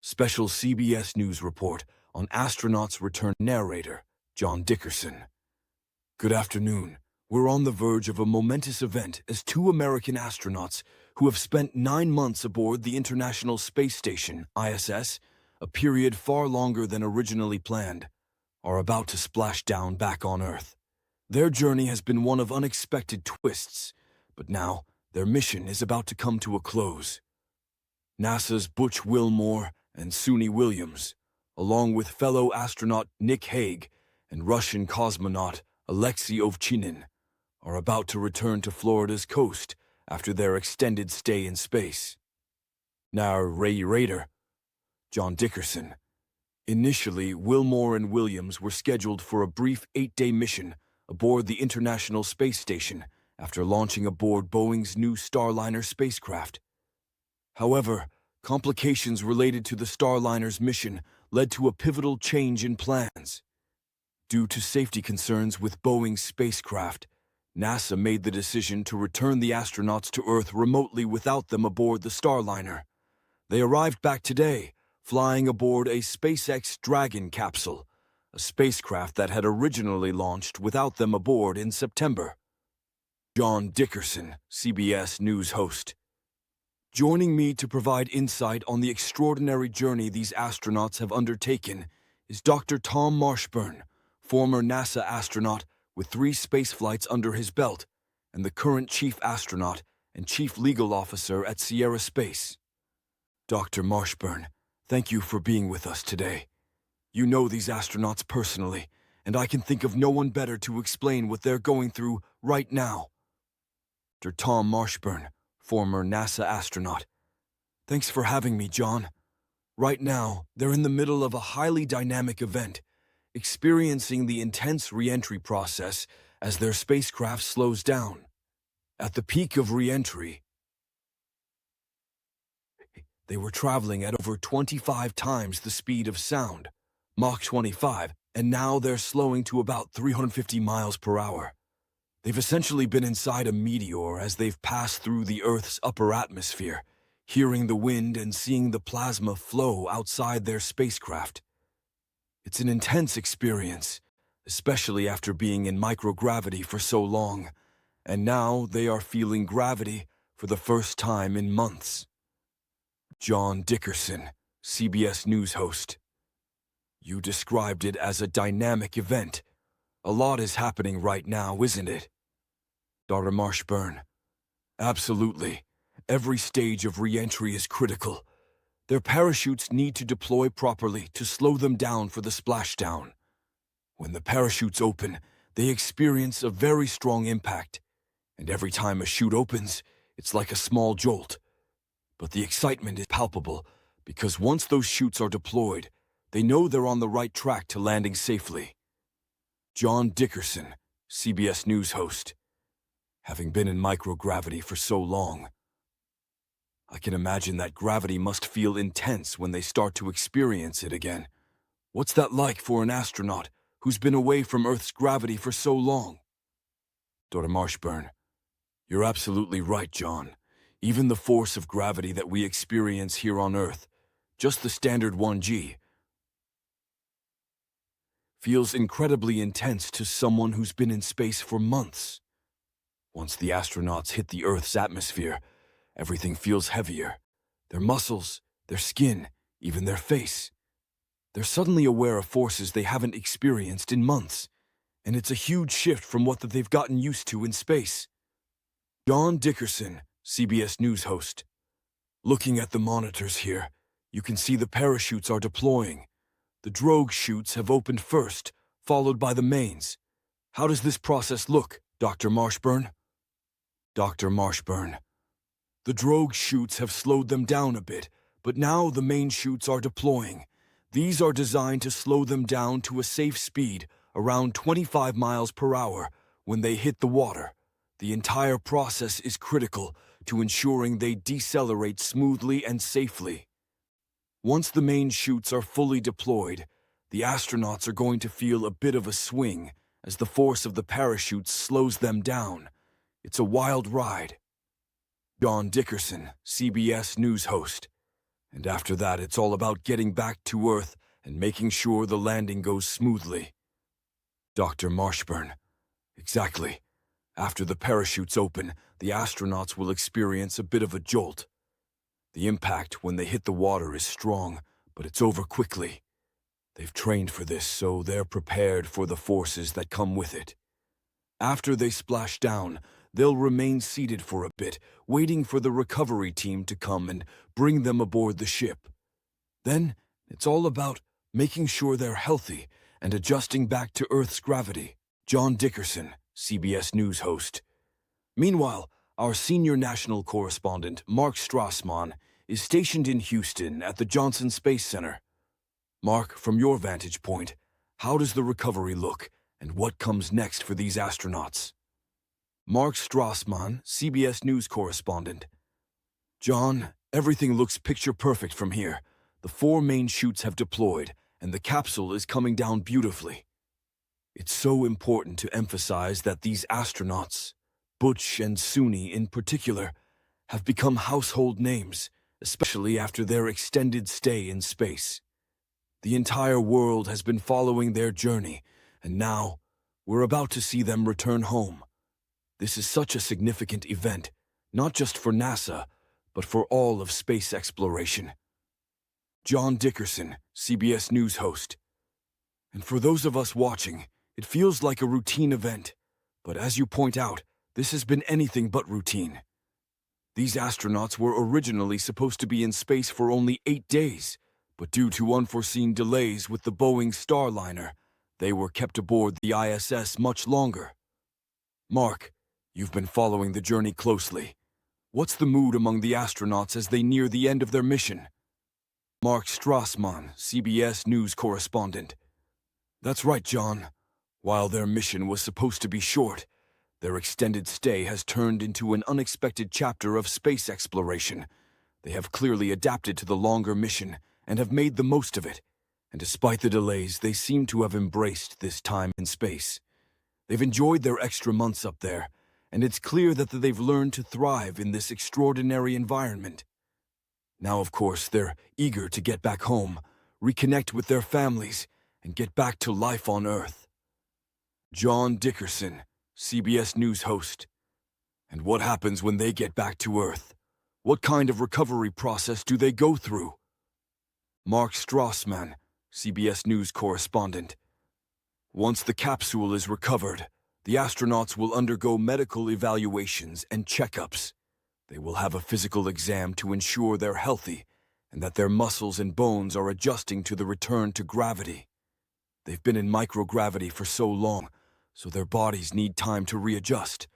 Special CBS News report on astronauts' return. Narrator, John Dickerson. Good afternoon. We're on the verge of a momentous event as two American astronauts who have spent 9 months aboard the International Space Station, ISS, a period far longer than originally planned, are about to splash down back on Earth. Their journey has been one of unexpected twists, but now their mission is about to come to a close. NASA's Butch Wilmore and Suni Williams, along with fellow astronaut Nick Hague and Russian cosmonaut Alexei Ovchinin, are about to return to Florida's coast after their extended stay in space. Narrator, John Dickerson. Initially, Wilmore and Williams were scheduled for a brief 8-day mission aboard the International Space Station after launching aboard Boeing's new Starliner spacecraft. However, complications related to the Starliner's mission led to a pivotal change in plans. Due to safety concerns with Boeing's spacecraft, NASA made the decision to return the astronauts to Earth remotely without them aboard the Starliner. They arrived back today, flying aboard a SpaceX Dragon capsule, a spacecraft that had originally launched without them aboard in September. John Dickerson, CBS News host. Joining me to provide insight on the extraordinary journey these astronauts have undertaken is Dr. Tom Marshburn, former NASA astronaut with 3 spaceflights under his belt and the current chief astronaut and chief legal officer at Sierra Space. Dr. Marshburn, thank you for being with us today. You know these astronauts personally, and I can think of no one better to explain what they're going through right now. Dr. Tom Marshburn, former NASA astronaut. Thanks for having me, John. Right now, they're in the middle of a highly dynamic event, experiencing the intense re-entry process as their spacecraft slows down. At the peak of re-entry, they were traveling at over 25 times the speed of sound, Mach 25, and now they're slowing to about 350 miles per hour. They've essentially been inside a meteor as they've passed through the Earth's upper atmosphere, hearing the wind and seeing the plasma flow outside their spacecraft. It's an intense experience, especially after being in microgravity for so long, and now they are feeling gravity for the first time in months. John Dickerson, CBS News host. You described it as a dynamic event. A lot is happening right now, isn't it? Dr. Marshburn. Absolutely. Every stage of re-entry is critical. Their parachutes need to deploy properly to slow them down for the splashdown. When the parachutes open, they experience a very strong impact, and every time a chute opens, it's like a small jolt. But the excitement is palpable because once those chutes are deployed, they know they're on the right track to landing safely. John Dickerson, CBS News host. Having been in microgravity for so long, I can imagine that gravity must feel intense when they start to experience it again. What's that like for an astronaut who's been away from Earth's gravity for so long? Dr. Marshburn. You're absolutely right, John. Even the force of gravity that we experience here on Earth, just the standard 1G, feels incredibly intense to someone who's been in space for months. Once the astronauts hit the Earth's atmosphere, everything feels heavier. Their muscles, their skin, even their face. They're suddenly aware of forces they haven't experienced in months, and it's a huge shift from what they've gotten used to in space. John Dickerson, CBS News host. Looking at the monitors here, you can see the parachutes are deploying. The drogue chutes have opened first, followed by the mains. How does this process look, Dr. Marshburn? Dr. Marshburn. The drogue chutes have slowed them down a bit, but now the main chutes are deploying. These are designed to slow them down to a safe speed, around 25 miles per hour, when they hit the water. The entire process is critical to ensuring they decelerate smoothly and safely. Once the main chutes are fully deployed, the astronauts are going to feel a bit of a swing as the force of the parachutes slows them down. It's a wild ride. John Dickerson, CBS News host. And after that, it's all about getting back to Earth and making sure the landing goes smoothly. Dr. Marshburn. Exactly. After the parachutes open, the astronauts will experience a bit of a jolt. The impact when they hit the water is strong, but it's over quickly. They've trained for this, so they're prepared for the forces that come with it. After they splash down, they'll remain seated for a bit, waiting for the recovery team to come and bring them aboard the ship. Then, it's all about making sure they're healthy and adjusting back to Earth's gravity. John Dickerson, CBS News host. Meanwhile, our senior national correspondent, Mark Strassmann, is stationed in Houston at the Johnson Space Center. Mark, from your vantage point, how does the recovery look, and what comes next for these astronauts? Mark Strassmann, CBS News correspondent. John, everything looks picture-perfect from here. The 4 main chutes have deployed, and the capsule is coming down beautifully. It's so important to emphasize that these astronauts, Butch and Suni in particular, have become household names, especially after their extended stay in space. The entire world has been following their journey, and now we're about to see them return home. This is such a significant event, not just for NASA, but for all of space exploration. John Dickerson, CBS News host. And for those of us watching, it feels like a routine event, but as you point out, this has been anything but routine. These astronauts were originally supposed to be in space for only 8 days, but due to unforeseen delays with the Boeing Starliner, they were kept aboard the ISS much longer. Mark, you've been following the journey closely. What's the mood among the astronauts as they near the end of their mission? Mark Strassmann, CBS News correspondent. That's right, John. While their mission was supposed to be short, their extended stay has turned into an unexpected chapter of space exploration. They have clearly adapted to the longer mission and have made the most of it. And despite the delays, they seem to have embraced this time in space. They've enjoyed their extra months up there, and it's clear that they've learned to thrive in this extraordinary environment. Now, of course, they're eager to get back home, reconnect with their families, and get back to life on Earth. John Dickerson, CBS News host. And what happens when they get back to Earth? What kind of recovery process do they go through? Mark Strassmann, CBS News correspondent. Once the capsule is recovered, the astronauts will undergo medical evaluations and checkups. They will have a physical exam to ensure they're healthy and that their muscles and bones are adjusting to the return to gravity. They've been in microgravity for so long, so their bodies need time to readjust.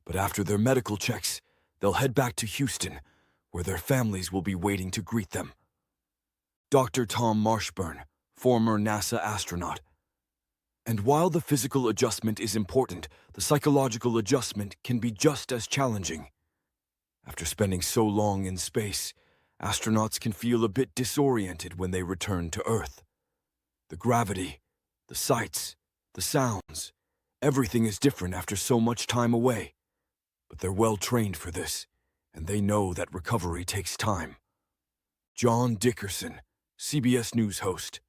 But after their medical checks, they'll head back to Houston, where their families will be waiting to greet them. Dr. Tom Marshburn, former NASA astronaut. And while the physical adjustment is important, the psychological adjustment can be just as challenging. After spending so long in space, astronauts can feel a bit disoriented when they return to Earth. The gravity, the sights, the sounds, everything is different after so much time away. But they're well trained for this, and they know that recovery takes time. John Dickerson, CBS News host.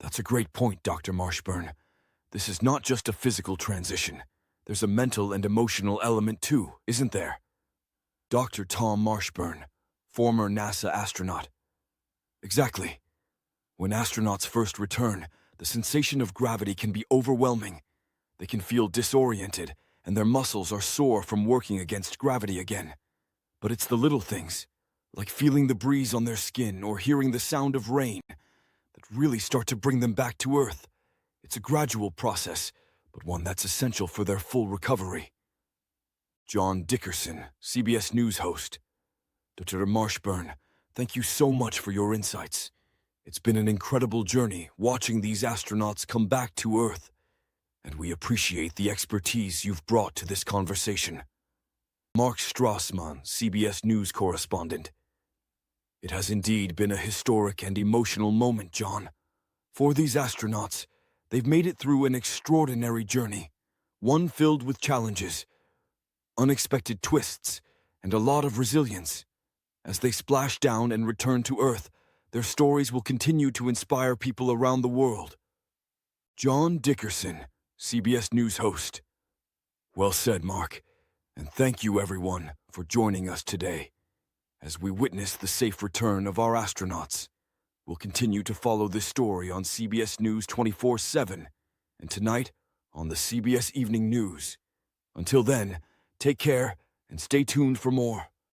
That's a great point, Dr. Marshburn. This is not just a physical transition. There's a mental and emotional element too, isn't there? Dr. Tom Marshburn, former NASA astronaut. Exactly. When astronauts first return, the sensation of gravity can be overwhelming. They can feel disoriented, and their muscles are sore from working against gravity again. But it's the little things, like feeling the breeze on their skin or hearing the sound of rain, that really start to bring them back to Earth. It's a gradual process, but one that's essential for their full recovery. John Dickerson, CBS News host. Dr. Marshburn, thank you so much for your insights. It's been an incredible journey watching these astronauts come back to Earth, and we appreciate the expertise you've brought to this conversation. Mark Strassmann, CBS News correspondent. It has indeed been a historic and emotional moment, John. For these astronauts, they've made it through an extraordinary journey, one filled with challenges, unexpected twists, and a lot of resilience. As they splash down and return to Earth, their stories will continue to inspire people around the world. John Dickerson, CBS News host. Well said, Mark, and thank you everyone for joining us today. As we witness the safe return of our astronauts, we'll continue to follow this story on CBS News 24/7 and tonight on the CBS Evening News. Until then, take care and stay tuned for more.